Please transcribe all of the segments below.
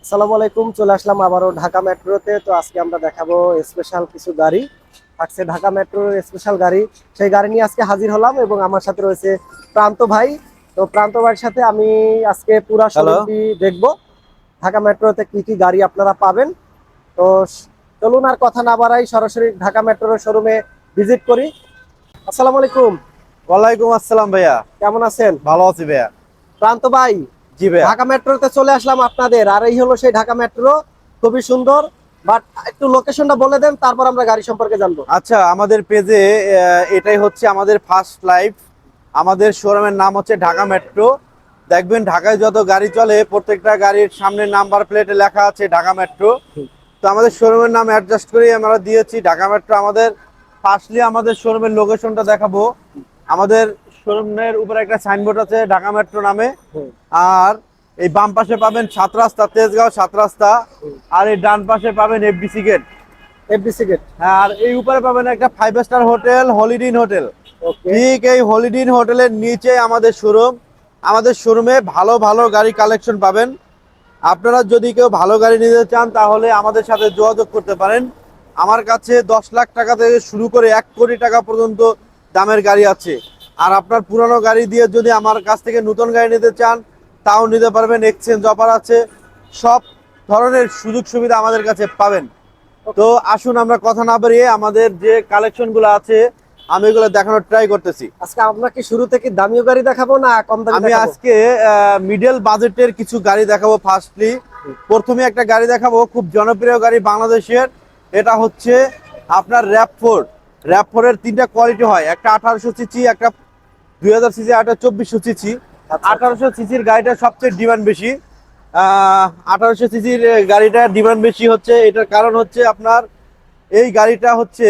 আসসালামু আলাইকুম, চলে আসলাম আবারও ঢাকা মেট্রোতে। তো আজকে আমরা দেখাবো স্পেশাল কিছু গাড়ি থাকছে, ঢাকা মেট্রোর স্পেশাল গাড়ি। সেই গাড়ি নিয়ে আজকে হাজির হলাম এবং আমার সাথে রয়েছে প্রান্ত ভাই। তো প্রান্ত ভাইয়ের সাথে আমি আজকে পুরা হ্যালো। শোরুমটি দেখবো, ঢাকা মেট্রোতে কি কি গাড়ি আপনারা পাবেন। তো চলুন আর কথা না বাড়াই, সরাসরি ঢাকা মেট্রোর শোরুমে ভিজিট করি। আসসালামু আলাইকুম, ওয়ালাইকুম আসসালাম ভাইয়া। কেমন আছেন? ভালো আছি ভাইয়া। প্রান্ত ভাই, জি ভাইয়া। ঢাকা মেট্রোতে চলে আসলাম আপনাদের, আর এই হলো সেই ঢাকা মেট্রো। খুবই সুন্দর, বাট একটু লোকেশনটা বলে দেন, তারপর আমরা গাড়ি সম্পর্কে জানবো। আচ্ছা, আমাদের পেজে এটাই হচ্ছে আমাদের ফার্স্ট লাইভ। আমাদের শোরুমের নাম হচ্ছে ঢাকা মেট্রো। দেখবেন ঢাকায় যত গাড়ি চলে প্রত্যেকটা গাড়ির সামনে নাম্বার প্লেটে লেখা আছে ঢাকা মেট্রো। তো আমাদের শোরুমের নাম অ্যাডজাস্ট করে আমরা দিয়েছি ঢাকা মেট্রো। আমাদের ফার্স্টলি আমাদের শোরুমের লোকেশনটা দেখাবো। আমাদের শোরুমের উপরে একটা সাইনবোর্ড আছে ঢাকা মেট্রো নামে। হুম, আর এই বাম পাশে পাবেন 7 রাস্তা, তেজগাঁও 7 রাস্তা। হুম। আর এই ডান পাশে পাবেন এফডিসি গেট। FDC gate. হ্যাঁ, আর এই উপরে পাবেন একটা 5 star hotel, Holiday Inn hotel. Okay. ঠিক এই হলিডে ইন হোটেলের নিচে আমাদের শোরুম। আমাদের শোরুমে ভালো ভালো গাড়ি কালেকশন পাবেন। আপনারা যদি কেউ ভালো গাড়ি নিতে চান তাহলে আমাদের সাথে যোগাযোগ করতে পারেন। আমার কাছে 10 লাখ টাকা থেকে শুরু করে 1 কোটি টাকা পর্যন্ত দামের গাড়ি আছে। আর আপনার পুরানো গাড়ি দিয়ে যদি আমার কাছ থেকে নতুন গাড়ি নিতে চান তাও নিতে পারবেন, এক্সচেঞ্জ অফার আছে। সব ধরনের সুযোগ সুবিধা আমাদের কাছে পাবেন। তো আসুন আমরা কথা না বাড়িয়ে আমাদের যে কালেকশনগুলো আছে আমি এগুলো দেখানোর ট্রাই করতেছি। আজকে আমরা কি শুরু থেকে দামিও গাড়ি দেখাবো না কম দামি আমি দেখাবো? আজকে মিডল বাজেটের কিছু গাড়ি দেখাবো। ফার্স্টলি প্রথমে একটা গাড়ি দেখাবো, খুব জনপ্রিয় গাড়ি বাংলাদেশের। এটা হচ্ছে আপনার র্যাপ4। র্যাপ4-এর 3টা কোয়ালিটি হয়, একটা 1800 সিসি, একটা 2000 সিসি, একটা 2400 সিসি। আচ্ছা, আচ্ছা। 1800 সিসির গাড়িটা সবচেয়ে ডিমান্ড বেশি। 1800 সিসির গাড়িটার ডিমান্ড বেশি হচ্ছে, এটার কারণ হচ্ছে আপনার এই গাড়িটা হচ্ছে,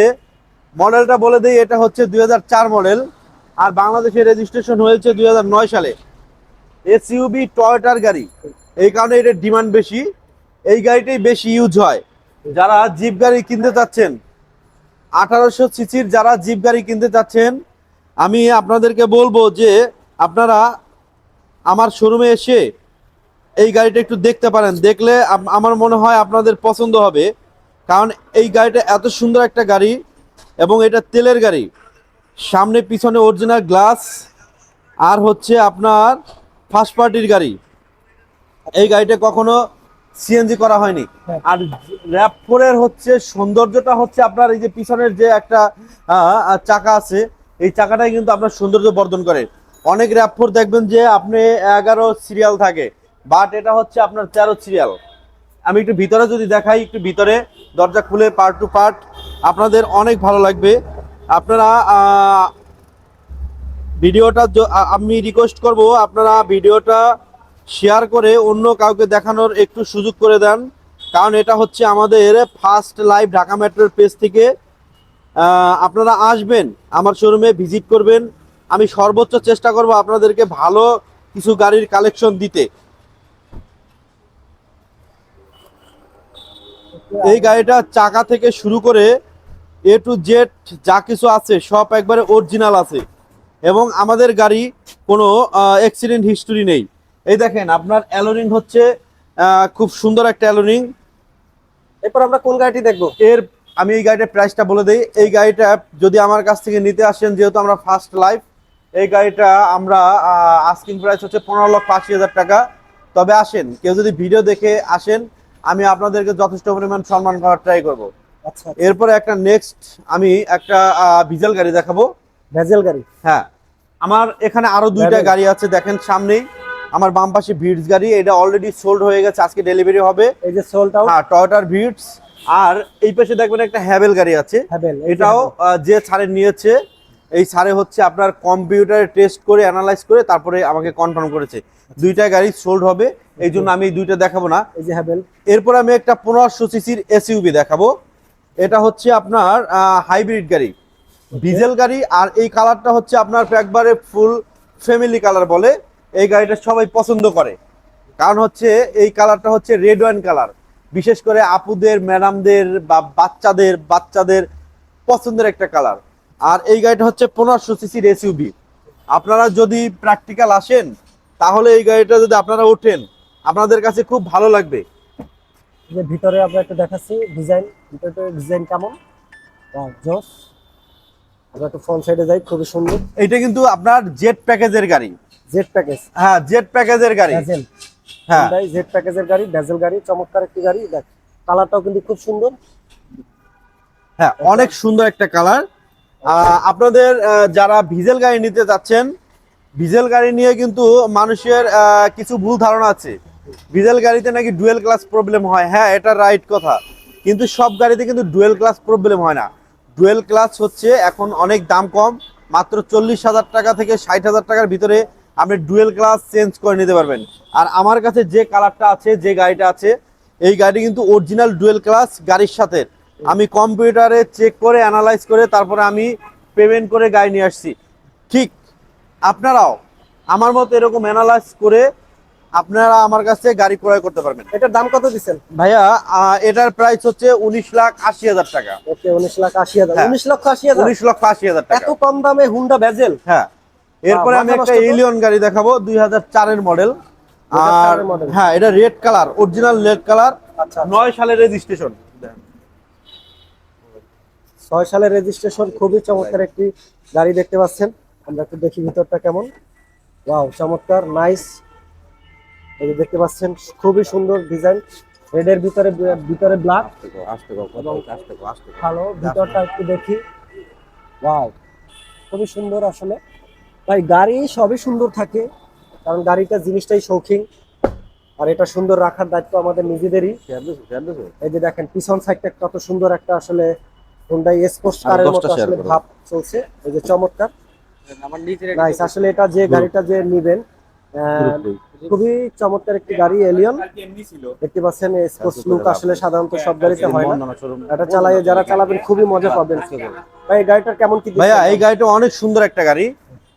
মডেলটা বলে দিই, এটা হচ্ছে 2004 মডেল। আর বাংলাদেশে রেজিস্ট্রেশন হয়েছে 2009 সালে। এসইউবি টয়োটার গাড়ি, এই কারণে এটার ডিমান্ড বেশি। এই গাড়িটাই বেশি ইউজ হয়। যারা জিপ গাড়ি কিনতে চাচ্ছেন, 1800 সিসির যারা জিপ গাড়ি কিনতে চাচ্ছেন, আমি আপনাদেরকে বলবো যে আপনারা আমার শোরুমে এসে এই গাড়িটা একটু দেখতে পারেন। দেখলে আমার মনে হয় আপনাদের পছন্দ হবে। কারণ এই গাড়িটা এত সুন্দর একটা গাড়ি এবং এটা তেলের গাড়ি। সামনে পিছনে অরিজিনাল গ্লাস। আর হচ্ছে আপনার ফার্স্ট পার্টির গাড়ি। এই গাড়িটা কখনো সিএনজি করা হয়নি। হ্যাঁ। আর র্যাপ4-এর হচ্ছে সৌন্দর্যটা হচ্ছে আপনার এই যে পিছনের যে একটা চাকা আছে, এই চাকাটাই কিন্তু আপনার সৌন্দর্য বর্ধন করে। অনেক র্যাপ4 দেখবেন যে আপনি 11 সিরিয়াল থাকে, বাট এটা হচ্ছে আপনার 13 সিরিয়াল। আমি একটু ভিতরে যদি দেখাই, একটু ভিতরে দরজা খুলে পার্ট টু পার্ট আপনাদের অনেক ভালো লাগবে। আপনারা ভিডিওটা আমি রিকোয়েস্ট করব আপনারা ভিডিওটা শেয়ার করে অন্য কাউকে দেখানোর একটু সুযোগ করে দেন। কারণ এটা হচ্ছে আমাদের ফার্স্ট লাইভ ঢাকা মেট্রোর পেজ থেকে। আপনারা আসবেন, আমার শোরুমে ভিজিট করবেন। আমি সর্বোচ্চ চেষ্টা করব আপনাদেরকে ভালো কিছু গাড়ির কালেকশন দিতে। এই গাড়িটা চাকা থেকে শুরু করে এ টু জেড যা কিছু আছে সব একবারে অরিজিনাল আছে। এবং আমাদের গাড়ি কোনো অ্যাক্সিডেন্ট হিস্টোরি নেই। এই দেখেন আপনার অ্যালোরিং হচ্ছে খুব সুন্দর একটা অ্যালোরিং। এরপর আমরা কোন গাড়িটি দেখবো? এর আমি এই গাড়িটার প্রাইসটা বলে দিই। এই গাড়িটা যদি আমার কাছ থেকে নিতে আসেন, যেহেতু আমরা ফার্স্ট লাইভ, এই গাড়িটা আমরা আস্কিং প্রাইস হচ্ছে 15,80,000 টাকা। তবে আসেন, কেউ যদি ভিডিও দেখে আসেন, আমি আপনাদেরকে যথেষ্ট পরিমাণ সম্মান করার ট্রাই করব। আচ্ছা, আচ্ছা। এরপরে একটা নেক্সট আমি একটা ডিজেল গাড়ি দেখাবো। ভেজেল গাড়ি। হ্যাঁ, আমার এখানে আরো দুইটা ভ্যানের। গাড়ি আছে, দেখেন সামনেই আমার বাম পাশে ভিটস গাড়ি। এটা অলরেডি সোল্ড হয়ে গেছে, আজকে ডেলিভারি হবে। এই যে সোল্ড আউট। হ্যাঁ, টয়োটার ভিটস। আর এই পাশে দেখবেন একটা হ্যাভেল গাড়ি আছে। হ্যাভেল, এই যে এটাও হ্যাভেল। যে ছাড়ে নিয়েছে, এই ছাড়ে হচ্ছে আপনার কম্পিউটারে টেস্ট করে অ্যানালাইজ করে তারপরে আমাকে কনফার্ম করেছে। দুইটা গাড়ি সোল্ড হবে, এই জন্য আমি এই দুইটা দেখাবো না। এই যে হ্যাভেল। এরপর আমি একটা 1500 সিসির এসইউবি দেখাবো। এটা হচ্ছে আপনার হাইব্রিড গাড়ি, ডিজেল গাড়ি। আর এই কালারটা হচ্ছে আপনার একবারে ফুল ফ্যামিলি কালার বলে। এই গাড়িটা সবাই পছন্দ করে, কারণ হচ্ছে এই কালারটা হচ্ছে রেড ওয়াইন কালার। বিশেষ করে আপুদের, ম্যাডামদের বা বাচ্চাদের বাচ্চাদের পছন্দের একটা কালার। আর এই গাড়িটা হচ্ছে 1500 সিসির এসইউবি। আপনারা যদি প্র্যাকটিক্যাল আসেন তাহলে এই গাড়িটা যদি আপনারা ওঠেন, আপনাদের কাছে খুব ভালো লাগবে। যে ভিতরে আমরা একটু দেখাচ্ছি ডিজাইন, ভিতরে ডিজাইন কেমন, জোস। আমরা একটু ফ্রন্ট সাইডে যাই, খুবই সুন্দর। এটা কিন্তু আপনার জেড প্যাকেজের গাড়ি। জেড প্যাকেজ, হ্যাঁ জেড প্যাকেজের গাড়ি। বেজেল, হ্যাঁ Hyundai জেড প্যাকেজের গাড়ি, বেজেল গাড়ি, চমৎকার একটি গাড়ি। দেখ কালারটাও কিন্তু খুব সুন্দর। হ্যাঁ অনেক সুন্দর একটা কালার। আপনাদের যারা ভিজেল গাড়ি নিতে যাচ্ছেন, ভিজেল গাড়ি নিয়ে কিন্তু মানুষের কিছু ভুল ধারণা আছে। ভিজেল গাড়িতে নাকি ডুয়েল ক্লাস প্রবলেম হয়, হ্যাঁ এটা রাইট কথা, কিন্তু সব গাড়িতে কিন্তু ডুয়েল ক্লাস প্রবলেম হয় না। ডুয়েল ক্লাস হচ্ছে এখন অনেক দাম কম, মাত্র 40,000 টাকা থেকে 60,000 টাকার ভিতরে আপনি ডুয়েল ক্লাস চেঞ্জ করে নিতে পারবেন। আর আমার কাছে যে কালারটা আছে, যে গাড়িটা আছে, এই গাড়ি কিন্তু অরিজিনাল ডুয়েল ক্লাস গাড়ির সাথে। আমি কম্পিউটারে চেক করে অ্যানালাইজ করে তারপরে আমি পেমেন্ট করে গাড়ি নিয়ে আসছি। ঠিক আপনারাও আমার মতো এরকম অ্যানালাইজ করে আপনারা আমার কাছে গাড়ি ক্রয় করতে পারবেন। এটার দাম কত দিচ্ছেন ভাইয়া এটার প্রাইস হচ্ছে 19,80,000 টাকা। ওকে, 19,80,000, হ্যাঁ। 19,80,000, 19,80,000 টাকা। এত কম দামে হুন্ডা বেজেল। হ্যাঁ এরপরে আমি মাথা একটা নষ্ট তো। এলিয়ন গাড়ি দেখাবো 2004 এর মডেল। 2004 আর এর model। হ্যাঁ এটা red colour, original red colour, আচ্ছা, 9 সালের রেজিস্ট্রেশন। 6 সালের রেজিস্ট্রেশন। খুবই চমৎকার একটি গাড়ি দেখতে পাচ্ছেন। আমরা একটু দেখি ভিতরটা কেমন। ওয়াও, চমৎকার, নাইস। এই যে দেখতে পাচ্ছেন খুবই সুন্দর ডিজাইন, রেডের ভিতরে, ভিতরে ব্ল্যাক। ভালো, ভিতরটা একটু দেখি। ওয়াও, খুবই সুন্দর আসলে। ভাই গাড়ি সবই সুন্দর থাকে, কারণ গাড়িটা জিনিসটাই শৌখিন, আর এটা সুন্দর রাখার দায়িত্ব আমাদের নিজেদেরই। এই যে দেখেন পিছন সাইডটা কত সুন্দর একটা আসলে হুন্ডাই স্পোর্টস কারের মতো আসলে ভাব চলছে। এই যে চমৎকার, নাইস। আসলে এটা যে গাড়িটা যে নিবেন, খুবই চমৎকার একটি গাড়ি, এলিয়ন। দেখতে পাচ্ছেন স্পোর্টস লুক আসলে সাধারণত সব গাড়িতে হয় না। এটা চালায়ে যারা চালাবেন খুবই মজা পাবেন। ভাই এই গাড়িটার কেমন কি ভাইয়া এই গাড়িটা অনেক সুন্দর একটা গাড়ি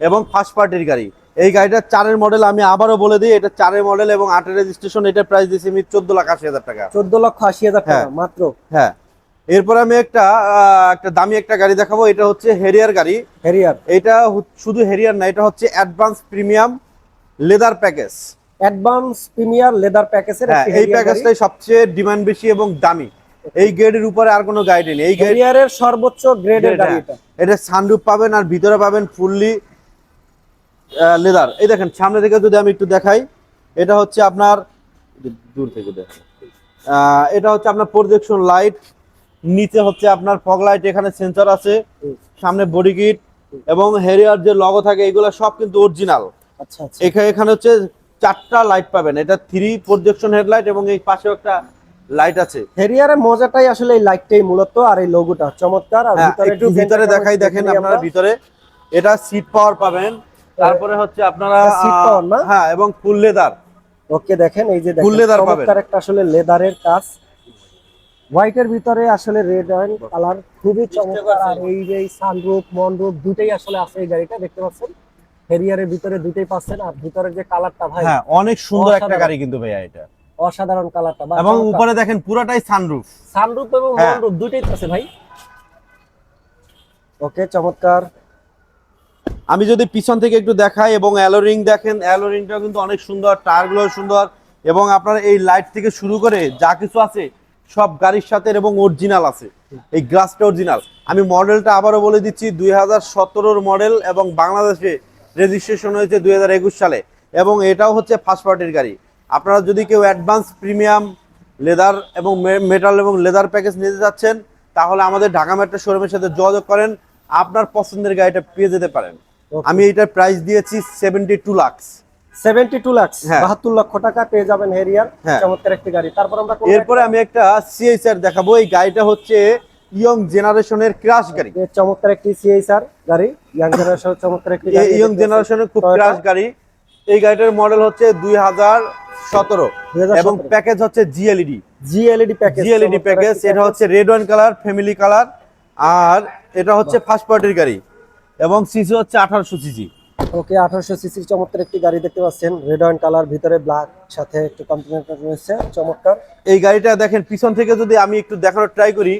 এবং ফার্স্ট পার্টির গাড়ি। এই গাড়িটা 4 এর মডেল, আমি আবারও বলে দিই এটা 4 এর মডেল এবং 8 এর রেজিস্ট্রেশন। এটার প্রাইস দিয়েছি আমি 14,80,000 টাকা। 14,80,000 টাকা মাত্র। হ্যাঁ এরপর আমি একটা দামি একটা গাড়ি দেখাবো। এটা হচ্ছে হেরিয়ার গাড়ি। হেরিয়ার, এটা শুধু হেরিয়ার না, এটা হচ্ছে advance premium leather package. Advance premier leather প্যাকেজের হ্যাঁ একটি এই হেরিয়ার গাড়ি। প্যাকেজটাই সবচেয়ে ডিমান্ড বেশি এবং দামি। এই গ্রেডের উপরে আর কোনো গাড়ি নেই। এই হেরিয়ারের সর্বোচ্চ গ্রেডের গাড়ি এটা। এটা সানরুফ পাবেন আর ভিতরে পাবেন ফুললি লেদার। এই দেখেন সামনে থেকে যদি আমি একটু দেখাই, এটা হচ্ছে আপনার দূর থেকে দেখেন, এটা হচ্ছে আপনার প্রজেকশন লাইট, নিচে হচ্ছে আপনার ফগ লাইট, এখানে সেন্সর আছে, সামনে বডি কিট এবং হেরিয়ার যে লগো থাকে এগুলো সব কিন্তু অরিজিনাল। আচ্ছা আচ্ছা, এখানে হচ্ছে 4টা লাইট পাবেন। এটা 3 প্রজেকশন হেডলাইট এবং এই পাশেও একটা লাইট আছে। হেরিয়ারের মজাটাই আসলে এই লাইটটাই মূলত, আর এই লোগোটা চমৎকার। আর হ্যাঁ, ভিতরে একটু ভিতরে দেখাই, দেখেন আপনারা ভিতরে এটা সিট পাওয়ার পাবেন, তারপরে হচ্ছে আপনারা সিট পাওয়ার না, হ্যাঁ এবং ফুল লেদার। ওকে দেখেন, এই যে ফুল দেখেন লেদার পাবেন। চমৎকার একটা আসলে লেদারের কাজ, হোয়াইটের ভিতরে আসলে রেড অয়েল কালার, খুবই চমৎকার। আর এই যে সানরুফ মনরুফ দুটেই আসলে আছে এই গাড়িটা, দেখতে পাচ্ছেন হেরিয়ারের ভিতরে দুটেই পাচ্ছেন। আর ভিতরের যে কালারটা ভাই, হ্যাঁ অনেক সুন্দর একটা অসাধারণ। গাড়ি কিন্তু ভাইয়া এটা। অসাধারণ কালারটা, এবং উপরে দেখেন পুরোটাই সানরুফ। সানরুফ এবং হ্যাঁ। মনরুফ দুটেই আছে ভাই। ওকে চমৎকার। আমি যদি পিছন থেকে একটু দেখাই এবং অ্যালোরিং দেখেন, অ্যালোরিংটাও কিন্তু অনেক সুন্দর, টায়ারগুলো সুন্দর এবং আপনার এই লাইট থেকে শুরু করে যা কিছু আছে সব গাড়ির সাথে এবং অরিজিনাল আছে। এই গ্লাসটা অরিজিনাল। আমি মডেলটা আবারও বলে দিচ্ছি, 2017 মডেল এবং বাংলাদেশে রেজিস্ট্রেশন হয়েছে 2021 সালে এবং এটাও হচ্ছে ফার্স্ট পার্টির গাড়ি। আপনারা যদি কেউ অ্যাডভান্স প্রিমিয়াম লেদার এবং মেটাল এবং লেদার প্যাকেজ নিতে যাচ্ছেন, তাহলে আমাদের ঢাকা মেট্রো শোরুমের সাথে যোগাযোগ করেন, আপনার পছন্দের গাড়িটা পেয়ে যেতে পারেন। আমি এটার প্রাইস দিয়েছি 72 লাখ। 72 লাখ, হ্যাঁ। 72 লক্ষ টাকা পেয়ে যাবেন হেরিয়ার, হ্যাঁ। চমৎকার একটি গাড়ি। তারপর আমরা এরপরে আমি একটা সিএইচআর দেখাবো। এই গাড়িটা হচ্ছে ইয়ং জেনারেশনের ক্রাশ গাড়ি। চমৎকার একটি সিএইচআর গাড়ি, ইয়াং জেনারেশন চমৎকার একটি গাড়ি, ইয়ং জেনারেশনের খুব ক্রাশ গাড়ি। এই গাড়িটার মডেল হচ্ছে 2017 এবং প্যাকেজ হচ্ছে জিএলইডি প্যাকেজ। জিএলইডি প্যাকেজ। এটা হচ্ছে red wine colour, family colour, আর এটা হচ্ছে ফার্স্ট পার্টির গাড়ি এবং সিসি হচ্ছে 1800 সিসি। ওকে, 1800 সিসির চমৎকার একটি গাড়ি দেখতে পাচ্ছেন, রেড ওয়াইন কালার, ভিতরে ব্ল্যাক, সাথে একটু কন্টিনেন্টাল রয়েছে, চমৎকার। এই গাড়িটা দেখেন পিছন থেকে যদি আমি একটু দেখানোর ট্রাই করি,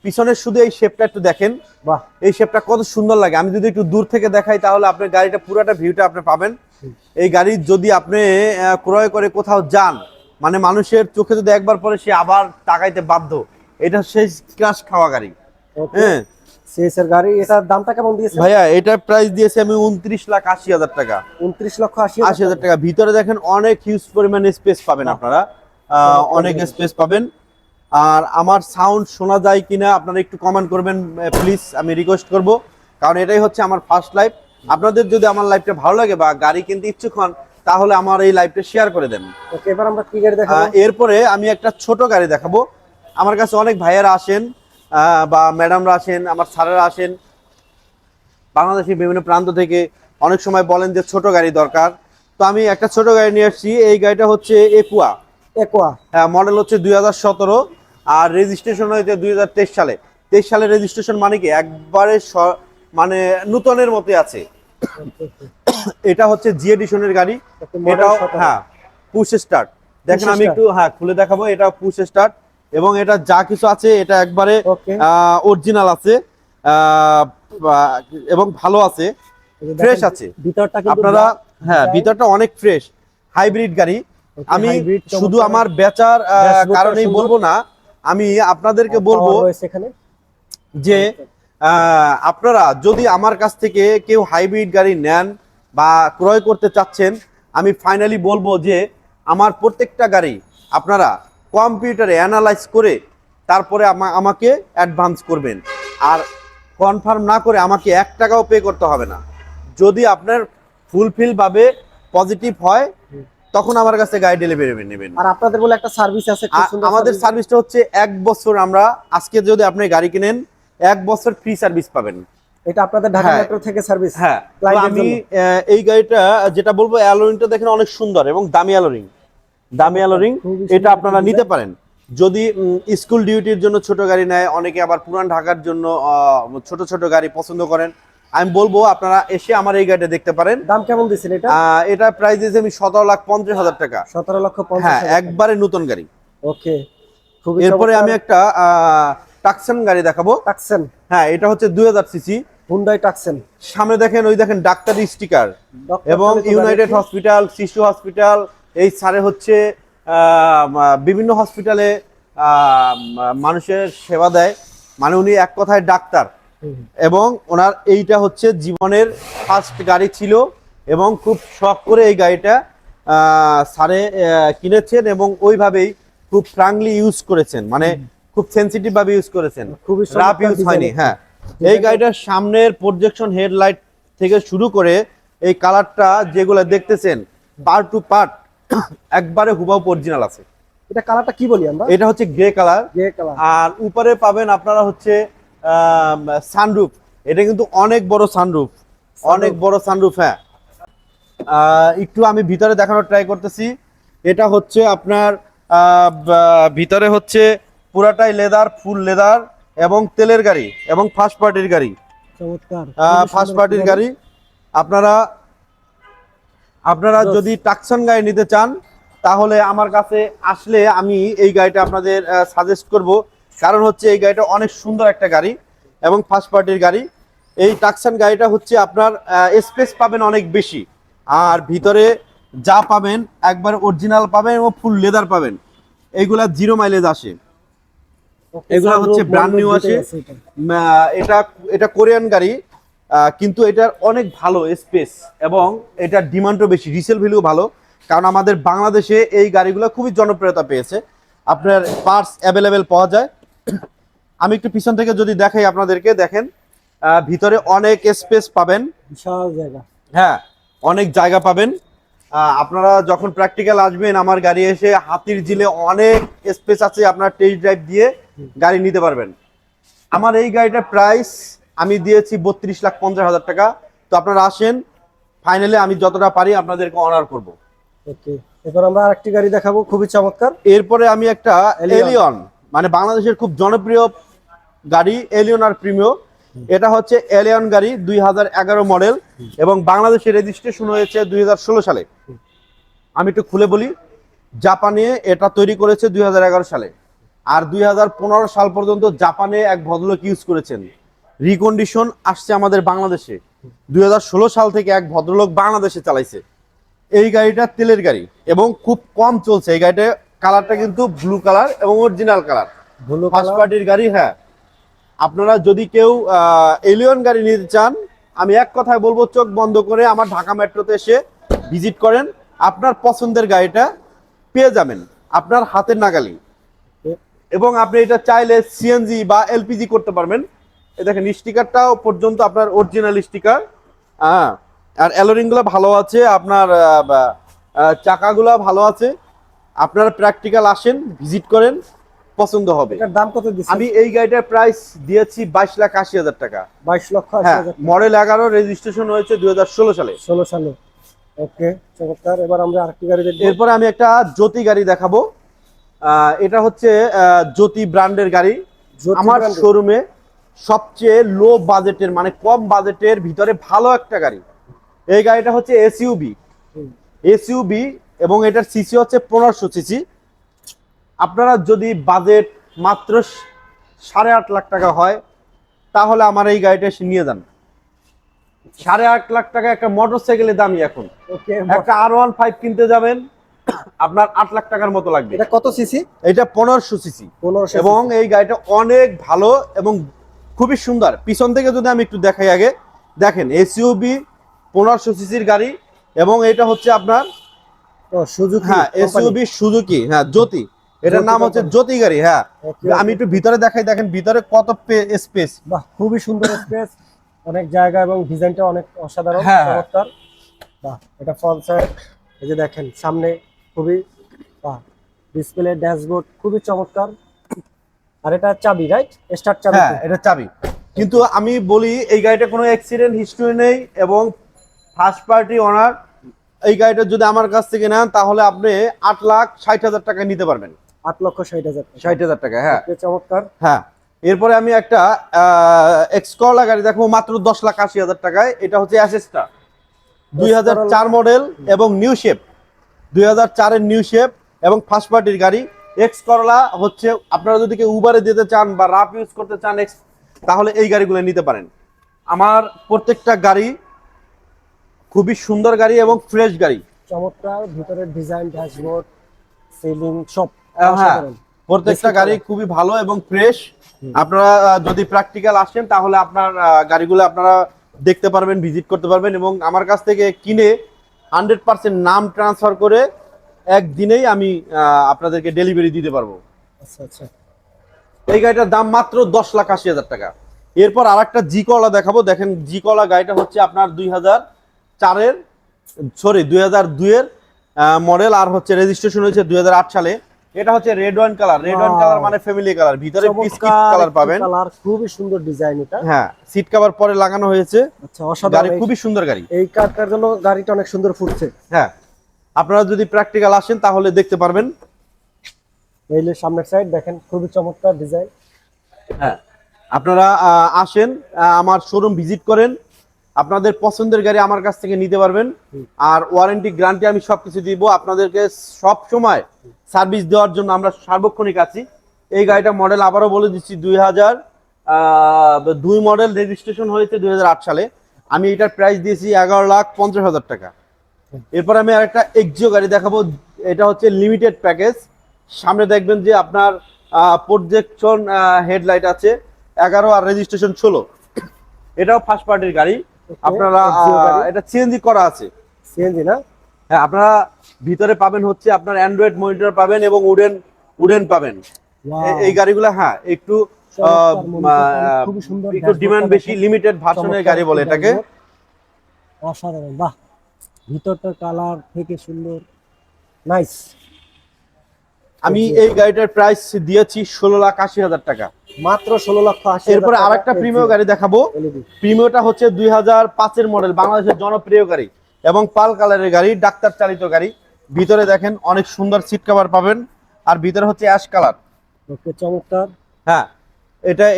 পিছনের শুধু এই শেপটা একটু দেখেন, বাহ, এই শেপটা কত সুন্দর লাগে। আমি যদি একটু দূর থেকে দেখাই তাহলে আপনার গাড়িটা পুরোটা ভিউটা আপনি পাবেন। এই গাড়ি যদি আপনি ক্রয় করে কোথাও যান, মানে মানুষের চোখে যদি একবার পরে সে আবার তাকাইতে বাধ্য। এটা সেই ক্রাশ খাওয়া গাড়ি। ওকে, হ্যাঁ সিএস এর গাড়ি, এটার দামটা কেমন দিয়েছেন? ভাইয়া এটার প্রাইস দিয়েছি আমি 29,80,000 টাকা। 29,80,000 টাকা। ভিতরে দেখেন অনেক হিউজ পরিমাণে স্পেস পাবেন আপনারা, অনেক স্পেস পাবেন। আর আমার সাউন্ড শোনা যায় কিনা আপনারা একটু কমেন্ট করবেন প্লিজ, আমি রিকোয়েস্ট করব, কারণ এটাই হচ্ছে আমার ফার্স্ট লাইভ। আপনাদের যদি আমার লাইভটা ভালো লাগে বা গাড়ি কিনতে ইচ্ছুক হন তাহলে আমার এই লাইভটা শেয়ার করে দেন। ওকে, এবার আমরা কি গাড়ি দেখাবো? এরপরে আমি একটা ছোট গাড়ি দেখাবো। আমার কাছে অনেক ভাইয়েরা আসেন বা ম্যাডামরা আসেন, আমার স্যারেরা আসেন বাংলাদেশের বিভিন্ন প্রান্ত থেকে, অনেক সময় বলেন যে ছোট গাড়ি দরকার। তো আমি একটা ছোট গাড়ি নিয়ে আসছি। এই গাড়িটা হচ্ছে একুয়া। একোয়া মডেল হচ্ছে 2017 আর রেজিস্ট্রেশন হয়েছে 2023 সালে। 23 সালে রেজিস্ট্রেশন, মানে কি একবারে মানে নূতনের মতো আছে। এটা হচ্ছে জি এডিশনের গাড়ি। এটাও হ্যাঁ পুশ স্টার্ট। দেখেন আমি একটু খুলে দেখাবো। এটা পুশ স্টার্ট এবং এটা যা কিছু আছে এটা একবারে অরিজিনাল আছে এবং ভালো আছে, ফ্রেশ আছে ভিতরটা কিন্তু আপনারা। হ্যাঁ ভিতরটা অনেক ফ্রেশ, হাইব্রিড গাড়ি। আমি শুধু আমার বেচার কারণেই বলবো না, আমি আপনাদেরকে বলবো যে আপনারা যদি আমার কাছ থেকে কেউ হাইব্রিড গাড়ি নেন বা ক্রয় করতে চাচ্ছেন, আমি ফাইনালি বলবো যে আমার প্রত্যেকটা গাড়ি আপনারা কম্পিউটারে অ্যানালাইজ করে তারপরে আমাকে অ্যাডভান্স করবেন। আর কনফার্ম না করে আমাকে 1 টাকাও পে করতে হবে না। যদি আপনার ফুলফিল ভাবে পজিটিভ হয় তখন আমার কাছে গাড়ি ডেলিভারি নেবেন। আর আপনাদের বলে একটা সার্ভিস আছে, আমাদের সার্ভিসটা হচ্ছে 1 বছর। আমরা আজকে যদি আপনি গাড়ি কিনেন 1 বছর ফ্রি সার্ভিস পাবেন। এটা আপনাদের ঢাকা মেট্রো থেকে সার্ভিস। হ্যাঁ, আমি এই গাড়িটা যেটা বলবো, অ্যালোরিংটা দেখেন অনেক সুন্দর এবং দামি অ্যালোরিং, দামি অ্যালোরিং। এটা আপনারা নিতে পারেন যদি স্কুল ডিউটির জন্য ছোট গাড়ি নেয়, অনেকে আবার পুরান ঢাকার জন্য ছোট ছোট গাড়ি পছন্দ করেন। আমি বলবো আপনারা এসে আমার এই গাড়িটা দেখতে পারেন। দাম কেমন দিচ্ছেন এটা? এটা প্রাইস দিয়েছি আমি 17,50,000 টাকা। 17,50,000। হ্যাঁ, একবারে নতুন গাড়ি। ওকে, এরপরে আমি একটা টাকসন গাড়ি দেখাবো। টাকসন, হ্যাঁ এটা হচ্ছে 2000 সিসি হুন্ডাই টাকসন। সামনে দেখেন, ওই দেখেন ডাক্তারি স্টিকার এবং ইউনাইটেড হসপিটাল, শিশু হসপিটাল, এই স্যারে হচ্ছে বিভিন্ন হসপিটালে মানুষের সেবা দেয়, মানে উনি এক কথায় ডাক্তার। এবং ওনার এইটা হচ্ছে জীবনের ফার্স্ট গাড়ি ছিল এবং খুব শখ করে এই গাড়িটা স্যারে কিনেছেন এবং ওইভাবেই খুব ফ্রাঙ্কলি ইউজ করেছেন, মানে খুব সেন্সিটিভ ভাবে ইউজ করেছেন, রাফ ইউজ হয়নি। হ্যাঁ, এই গাড়িটার সামনের প্রজেকশন হেডলাইট থেকে শুরু করে এই কালারটা যেগুলো দেখতেছেন পার্ট টু পার্ট একবারে হুবহু অরিজিনাল আছে। এটা কালারটা কি বলি আমরা? এটা হচ্ছে গ্রে কালার। Grey colour. আর উপরে পাবেন আপনারা হচ্ছে সানরুফ। এটা কিন্তু অনেক বড় সানরুফ, অনেক বড় সানরুফ। হ্যাঁ, একটু আমি ভিতরে দেখানোর ট্রাই করতেছি। এটা হচ্ছে আপনার ভিতরে হচ্ছে পুরাটাই লেদার, ফুল লেদার এবং তেলের গাড়ি এবং ফার্স্ট পার্টির গাড়ি। চমৎকার, ফার্স্ট পার্টির গাড়ি। আপনারা যদি টাকসন গাড়ি নিতে চান তাহলে আমার কাছে আসলে আমি এই গাড়িটা আপনাদের সাজেস্ট করব, কারণ হচ্ছে এই গাড়িটা অনেক সুন্দর একটা গাড়ি এবং ফার্স্ট পার্টির গাড়ি। এই টাকসন গাড়িটা হচ্ছে আপনার স্পেস পাবেন অনেক বেশি, আর ভিতরে যা পাবেন একবার অরিজিনাল পাবেন এবং ফুল লেদার পাবেন। এইগুলা 0 মাইলেজ আসে, এগুলা হচ্ছে ব্র্যান্ড নিউ আসে। এটা কোরিয়ান গাড়ি, কিন্তু এটার অনেক ভালো স্পেস এবং এটার ডিমান্ডও বেশি, রিসেল ভ্যালু ভালো, কারণ আমাদের বাংলাদেশে এই গাড়িগুলো খুবই জনপ্রিয়তা পেয়েছে। আপনার পার্টস অ্যাভেলেবেল পাওয়া যায়। আমি একটু পিছন থেকে যদি দেখাই আপনাদেরকে, দেখেন ভিতরে অনেক স্পেস পাবেন, বিশাল জায়গা। হ্যাঁ, অনেক জায়গা পাবেন। আপনারা যখন প্র্যাকটিক্যাল আসবেন আমার গাড়ি এসে হাতির ঝিলে অনেক স্পেস আছে, আপনার টেস্ট ড্রাইভ দিয়ে গাড়ি নিতে পারবেন। আমার এই গাড়িটার প্রাইস আমি দিয়েছি 32,50,000 টাকা। তো আপনারা আসেন, ফাইনালি আমি যতটা পারি আপনাদেরকে অনার করব। ওকে, এবার আমরা আরেকটি গাড়ি দেখাবো, খুবই চমৎকার। এরপরে আমি একটা এলিয়ন, মানে বাংলাদেশের খুব জনপ্রিয় গাড়ি এলিয়ন আর প্রিমিও। এটা হচ্ছে এলিয়ন গাড়ি 2011 মডেল এবং বাংলাদেশে রেজিস্ট্রেশন হয়েছে 2016 সালে। আমি একটু খুলে বলি, জাপানে এটা তৈরি করেছে 2011 সালে, আর 2015 সাল পর্যন্ত জাপানে এক ভদ্রলোক ইউজ করেছেন। রিকন্ডিশন আসছে আমাদের বাংলাদেশে 2016 সাল থেকে এক ভদ্রলোক বাংলাদেশে চালাইছে। এই গাড়িটা তেলের গাড়ি এবং খুব কম চলছে। এই গাড়িটা কালারটা কিন্তু ব্লু কালার এবং original colour, blue first colour. পার্টির গাড়ি। হ্যাঁ, আপনারা যদি কেউ এলিয়ন গাড়ি নিতে চান, আমি এক কথায় বলবো চোখ বন্ধ করে আমার ঢাকা মেট্রোতে এসে ভিজিট করেন, আপনার পছন্দের গাড়িটা পেয়ে যাবেন আপনার হাতের নাগালি। এবং আপনি এটা চাইলে সিএনজি বা এলপিজি করতে পারবেন। এই দেখেন স্টিকারটাও পর্যন্ত আপনার অরিজিনাল স্টিকার। হ্যাঁ, আর অ্যালোরিং গুলো ভালো আছে, আপনার চাকাগুলো ভালো আছে। আপনারা প্র্যাকটিক্যাল আসেন, ভিজিট করেন, পছন্দ হবে। এটার দাম কত দিচ্ছেন? আমি এই গাড়িটার প্রাইস দিয়েছি 22,80,000 টাকা। 22,80,000 হ্যাঁ, টাকা। মডেল 11, রেজিস্ট্রেশন হয়েছে 2016 সালে। 16 সালে। ওকে, চমৎকার। এবার আমরা আরেকটি গাড়ি দেখবো। এরপরে আমি একটা জ্যোতি গাড়ি দেখাবো। এটা হচ্ছে জ্যোতি ব্র্যান্ডের গাড়ি। জ্যোতি আমার brand এর। শোরুমে সবচেয়ে লো বাজেটের, মানে কম বাজেটের ভিতরে ভালো একটা গাড়ি। এই গাড়িটা হচ্ছে এসইউবি। হুম। এসইউবি এবং এটার সিসি হচ্ছে 1500 সিসি। আপনারা যদি বাজেট মাত্র 8.5 লাখ টাকা হয়, তাহলে আমার এই গাড়িটা এসে নিয়ে যান। 8.5 লাখ টাকা একটা মোটরসাইকেলের দামই এখন। ওকে, একটা R15 কিনতে যাবেন, আপনার 8 লাখ টাকার মতো লাগবে। এটা কত সিসি? এটা 1500 সিসি 1500 এবং এই গাড়িটা অনেক ভালো এবং খুবই সুন্দর। পিছন থেকে যদি আমি একটু দেখাই, আগে দেখেন এসইউবি 1500 সিসির গাড়ি এবং এটা হচ্ছে আপনার ও সুজুকি। হ্যাঁ এসইউবি সুজুকি, হ্যাঁ জ্যোতি, এটার জ্যোতি নাম হচ্ছে company। জ্যোতি গাড়ি। হ্যাঁ, ওকে, আমি একটু ভিতরে দেখাই, দেখেন ভিতরে কত স্পেস। বাহ, খুবই সুন্দর স্পেস, অনেক জায়গা এবং ডিজাইনটা অনেক অসাধারণ, হ্যাঁ, হ্যাঁ। চমৎকার। বাহ, এটা ফ্রন্ট সাইড। এই যে দেখেন সামনে খুবই, বাহ, ডিসপ্লে ড্যাশবোর্ড খুবই চমৎকার। আর এটা চাবি, রাইট? স্টার্ট চাবি। হ্যাঁ, এটা চাবি। কিন্তু আমি বলি এই গাড়িটা কোনো অ্যাক্সিডেন্ট হিস্টরি নেই এবং ফার্স্ট পার্টি ওনার। এই গাড়িটা যদি আমার কাছ থেকে নেন তাহলে আপনি 8,60,000 টাকা নিতে পারবেন। 8,60,000 টাকা। 60,000 টাকা, হ্যাঁ। ওকে, চমৎকার। হ্যাঁ, এরপরে আমি একটা এক্সকর্লা গাড়ি দেখবো মাত্র 10,80,000 টাকায়। এটা হচ্ছে অ্যাসেস্টা 2004 মডেল এবং নিউ শেপ, 2004-এর নিউ শেপ এবং ফার্স্ট পার্টির গাড়ি। এক্সকরলা হচ্ছে আপনারা যদি কেউ উবারে দিতে চান বা রাফ ইউজ করতে চান তাহলে এই গাড়িগুলো নিতে পারেন। আমার প্রত্যেকটা গাড়ি খুবই সুন্দর গাড়ি এবং ফ্রেশ গাড়ি। চমৎকার ভিতরের ডিজাইন, ড্যাশবোর্ড, সিলিং সব হ্যাঁ, অসাধারণ। প্রত্যেকটা বেশি গাড়ি ভালো। খুবই ভালো এবং ফ্রেশ। আপনারা যদি প্র্যাকটিক্যাল আসেন তাহলে আপনার গাড়িগুলো আপনারা দেখতে পারবেন, ভিজিট করতে পারবেন এবং আমার কাছ থেকে কিনে 100% নাম ট্রান্সফার করে একদিনেই আমি আপনাদেরকে ডেলিভারি দিতে পারবো। আচ্ছা আচ্ছা। এই গাড়িটার দাম মাত্র 10,80,000 টাকা। এরপর আরেকটা জি কলা দেখাবো। দেখেন জি কলা গাড়িটা হচ্ছে আপনার 2002-এর মডেল আর হচ্ছে রেজিস্ট্রেশন হয়েছে 2008 সালে। এটা হচ্ছে red wine colour. Red wine colour মানে ফ্যামিলি কালার, ভিতরে বিস্কিট কালার পাবেন। কালার খুবই সুন্দর ডিজাইন এটা। হ্যাঁ, সিট কভার পরে লাগানো হয়েছে। আচ্ছা, অসাধারণ। গাড়ি খুবই সুন্দর গাড়ি। এই কারটার জন্য গাড়িটা অনেক সুন্দর ফুটছে। হ্যাঁ, আপনারা যদি প্র্যাকটিক্যাল আসেন তাহলে দেখতে পারবেন। এই সামনের সাইড দেখেন খুবই চমৎকার ডিজাইন। হ্যাঁ, আপনারা আসেন, আমার শোরুম ভিজিট করেন, আপনাদের পছন্দের গাড়ি আমার কাছ থেকে নিতে পারবেন। আর ওয়ারেন্টি গ্যারান্টি আমি সবকিছু দিব। আপনাদেরকে সব সময় সার্ভিস দেওয়ার জন্য আমরা সার্বক্ষণিক আছি। এই গাড়িটা মডেল আবারও বলে দিচ্ছি 2002 মডেল, রেজিস্ট্রেশন হয়েছে 2008 সালে। আমি এটার প্রাইস দিয়েছি 11,50,000 টাকা। এরপর আমি আরেকটা এক্সিও গাড়ি দেখাবো। এটা হচ্ছে লিমিটেড প্যাকেজ। সামনে দেখবেন যে আপনার প্রজেকশন হেডলাইট আছে 11 আর রেজিস্ট্রেশন 16। এটাও ফার্স্ট পার্টির গাড়ি। আপনারা Exio গাড়ি। এটা সিএনজি করা আছে। সিএনজি না? হ্যাঁ, আপনারা ভিতরে পাবেন হচ্ছে আপনার অ্যান্ড্রয়েড মনিটর পাবেন এবং উডেন পাবেন। Wow, এই গাড়িগুলো হ্যাঁ একটু চমৎকার monitor, খুবই সুন্দর একটু ডিমান্ড dashboard টা বেশি, দেখেন। লিমিটেড ভার্সনের চমৎকার গাড়ি বলে একটি এটাকে। dashboard, অসাধারণ। বাহ, ভিতরটা কালার থেকে সুন্দর, নাইস। আমি এই গাড়িটার প্রাইস দিয়েছি 16,80,000 টাকা। মাত্র 16,80,000 এরপরে আরেকটা প্রিমিয়াম গাড়ি দেখাবো। প্রিমিয়টা হচ্ছে 2005-এর মডেল, বাংলাদেশের জনপ্রিয় গাড়ি এবং পাল কালারের গাড়ি, ডাক্তার চালিত গাড়ি। ভিতরে দেখেন অনেক সুন্দর সিট কভার পাবেন আর ভিতরে হচ্ছে অ্যাশ কালার। ওকে, চমৎকার। হ্যাঁ,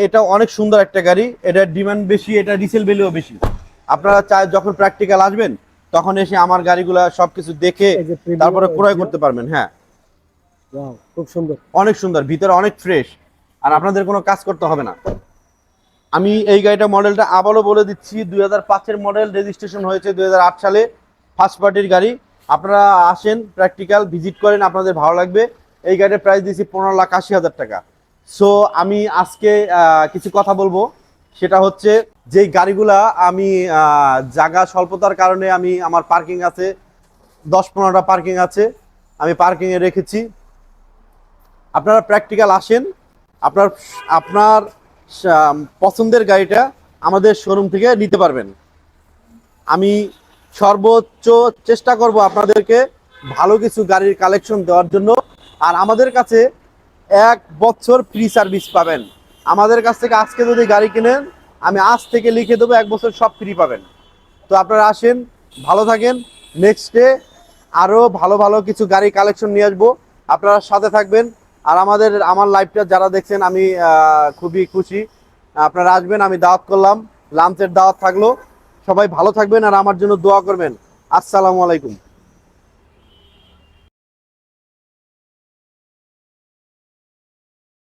এটা অনেক সুন্দর একটা গাড়ি। এটার ডিমান্ড বেশি, এটা রিসেল ভ্যালুও বেশি। আপনারা চাই যখন প্র্যাকটিক্যাল আসবেন তখন এসে আমার গাড়িগুলা সবকিছু দেখে এই যে premium তারপরে ক্রয় Exio। করতে পারবেন। হ্যাঁ, Wow, খুব সুন্দর। অনেক সুন্দর, ভিতরে অনেক ফ্রেশ আর আপনাদের কোনো কাজ করতে হবে না। আমি এই গাড়িটা মডেলটা আবারও বলে দিচ্ছি 2005-এর মডেল, রেজিস্ট্রেশন হয়েছে 2008 সালে, ফার্স্ট পার্টির গাড়ি। আপনারা আসেন, প্র্যাকটিক্যাল ভিজিট করেন, আপনাদের ভালো লাগবে এই গাড়ির প্রাইস দিয়েছি 15,80,000 টাকা। সো আমি আজকে কিছু কথা বলবো, সেটা হচ্ছে যে গাড়িগুলা আমি জায়গা স্বল্পতার কারণে আমি আমার পার্কিং আছে 10-15টা পার্কিং আছে, আমি পার্কিংয়ে রেখেছি। আপনারা প্র্যাকটিক্যাল আসেন, আপনার আপনার পছন্দের গাড়িটা আমাদের শোরুম থেকে নিতে পারবেন। আমি সর্বোচ্চ চেষ্টা করব আপনাদেরকে ভালো কিছু গাড়ির কালেকশন দেওয়ার জন্য। আর আমাদের কাছে 1 বছর ফ্রি সার্ভিস পাবেন। আমাদের কাছ থেকে আজকে যদি গাড়ি কিনেন, আমি আজ থেকে লিখে দেবো 1 বছর সব ফ্রি পাবেন। তো আপনারা আসেন, ভালো থাকেন। নেক্সট ডে আরও ভালো ভালো কিছু গাড়ি কালেকশন নিয়ে আসবো, আপনারা সাথে থাকবেন। আর আমার লাইভটা যারা দেখছেন, আমি খুবই খুশি। আপনারা আসবেন, আমি দাওয়াত করলাম, লাঞ্চের দাওয়াত থাকলো। সবাই ভালো থাকবেন আর আমার জন্য দোয়া করবেন। আসসালামু আলাইকুম।